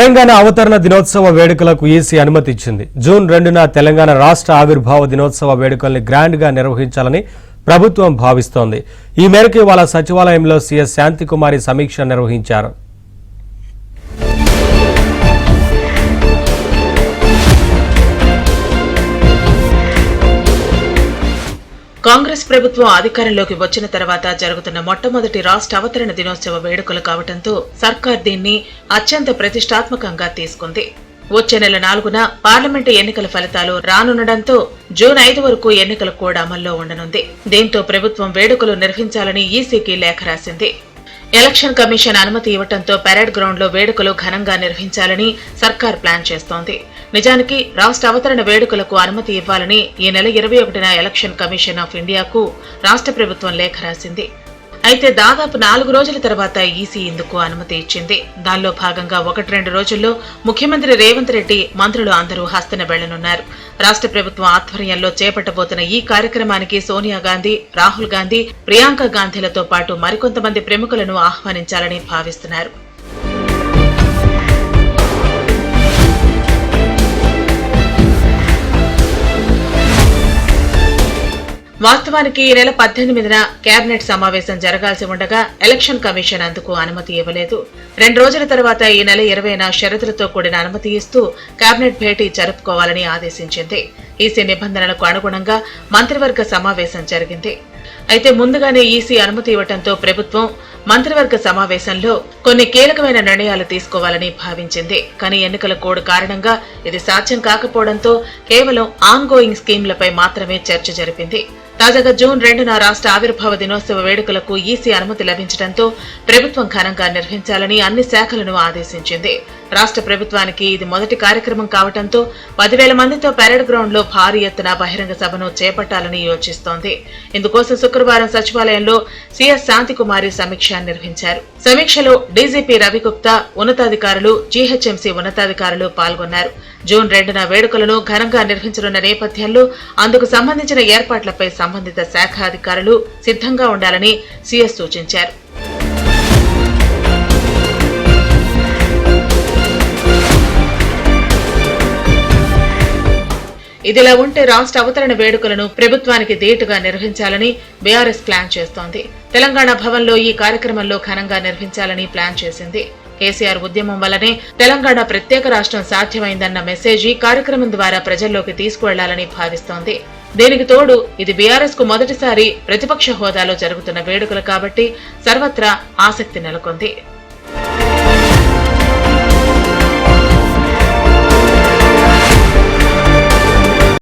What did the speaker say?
తెలంగాణ అవతరణ దినోత్సవ వేడుకలకు ఈసీ అనుమతి ఇచ్చింది. జూన్ 2న తెలంగాణ రాష్ట్ర ఆవిర్భావ దినోత్సవ వేడుకల్ని గ్రాండ్ గా నిర్వహించాలని ప్రభుత్వం భావిస్తోంది. ఈ మేరకు ఇవాళ సచివాలయంలో సీఎస్ శాంతికుమారి సమీక్ష నిర్వహించారు. కాంగ్రెస్ ప్రభుత్వం అధికారంలోకి వచ్చిన తర్వాత జరుగుతున్న మొట్టమొదటి రాష్ట్ర అవతరణ దినోత్సవ వేడుకలు కావడంతో సర్కార్ దీన్ని అత్యంత ప్రతిష్టాత్మకంగా తీసుకుంది. వచ్చే నెల 4న పార్లమెంటు ఎన్నికల ఫలితాలు రానుండటంతో జూన్ 5 వరకు ఎన్నికలు కూడా అమల్లో ఉండనుంది. దీంతో ప్రభుత్వం వేడుకలు నిర్వహించాలని ఈసీకి లేఖ రాసింది. ఎలక్షన్ కమిషన్ అనుమతి ఇవ్వడంతో పెరేడ్ గ్రౌండ్ లో వేడుకలు ఘనంగా నిర్వహించాలని సర్కార్ ప్లాన్ చేస్తోంది. నిజానికి రాష్ట్ర అవతరణ వేడుకలకు అనుమతి ఇవ్వాలని ఈ నెల 21న ఎలక్షన్ కమిషన్ ఆఫ్ ఇండియాకు రాష్ట్ర ప్రభుత్వం లేఖ రాసింది. అయితే దాదాపు 4 రోజుల తర్వాత ఈసీ ఇందుకు అనుమతి ఇచ్చింది. దానిలో భాగంగా 1-2 రోజుల్లో ముఖ్యమంత్రి రేవంత్ రెడ్డి, మంత్రులు అందరూ హస్తన వెళ్లనున్నారు. రాష్ట్ర ప్రభుత్వం ఆధ్వర్యంలో చేపట్టబోతున్న ఈ కార్యక్రమానికి సోనియా గాంధీ, రాహుల్ గాంధీ, ప్రియాంక గాంధీలతో పాటు మరికొంతమంది ప్రముఖులను ఆహ్వానించాలని భావిస్తున్నారు. వాస్తవానికి ఈ నెల 18న కేబినెట్ సమావేశం జరగాల్సి ఉండగా ఎలక్షన్ కమిషన్ అందుకు అనుమతి ఇవ్వలేదు. 2 రోజుల తర్వాత ఈ నెల 20న షరతులతో కూడిన అనుమతి ఇస్తూ కేబినెట్ భేటీ జరుపుకోవాలని ఆదేశించింది. ఈసీ నిబంధనలకు అనుగుణంగా మంత్రివర్గ సమావేశం జరిగింది. అయితే ముందుగానే ఈసీ అనుమతి ఇవ్వడంతో ప్రభుత్వం మంత్రివర్గ సమావేశంలో కొన్ని కీలకమైన నిర్ణయాలు తీసుకోవాలని భావించింది. కానీ ఎన్నికల కోడ్ కారణంగా ఇది సాధ్యం కాకపోవడంతో కేవలం ఆన్ గోయింగ్ స్కీమ్లపై మాత్రమే చర్చ జరిపింది. తాజాగా జూన్ 2న రాష్ట్ర ఆవిర్భావ దినోత్సవ వేడుకలకు ఈసీ అనుమతి లభించడంతో ప్రభుత్వం ఘనంగా నిర్వహించాలని అన్ని శాఖలను ఆదేశించింది. రాష్ట్ర ప్రభుత్వానికి ఇది మొదటి కార్యక్రమం కావడంతో 10,000 మందితో పెరేడ్ గ్రౌండ్ లో భారీ ఎత్తున బహిరంగ సభను చేపట్టాలని యోచిస్తోంది. ఇందుకోసం శుక్రవారం సచివాలయంలో సీఎస్ శాంతికుమారి సమీక్ష నిర్వహించారు. సమీక్షలో డీజీపీ రవిగుప్తా, ఉన్నతాధికారులు, జీహెచ్ఎంసీ ఉన్నతాధికారులు పాల్గొన్నారు. జూన్ 2న వేడుకలను ఘనంగా నిర్వహించనున్న నేపథ్యంలో అందుకు సంబంధించిన ఏర్పాట్లపై సంబంధిత శాఖ అధికారులు సిద్ధంగా ఉండాలని సీఎస్ సూచించారు. ఇదిలా ఉంటే రాష్ట్ర అవతరణ వేడుకలను ప్రభుత్వానికి ధీటుగా నిర్వహించాలని బీఆర్ఎస్ ప్లాన్ చేస్తోంది. తెలంగాణ భవన్లో ఈ కార్యక్రమంలో ఘనంగా నిర్వహించాలని ప్లాన్ చేసింది. కేసీఆర్ ఉద్యమం వల్లనే తెలంగాణ ప్రత్యేక రాష్ట్రం సాధ్యమైందన్న మెసేజ్ ఈ కార్యక్రమం ద్వారా ప్రజల్లోకి తీసుకువెళ్లాలని భావిస్తోంది. దీనికి తోడు ఇది బీఆర్ఎస్ కు మొదటిసారి ప్రతిపక్ష హోదాలో జరుగుతున్న వేడుకలు కాబట్టి సర్వత్రా ఆసక్తి నెలకొంది.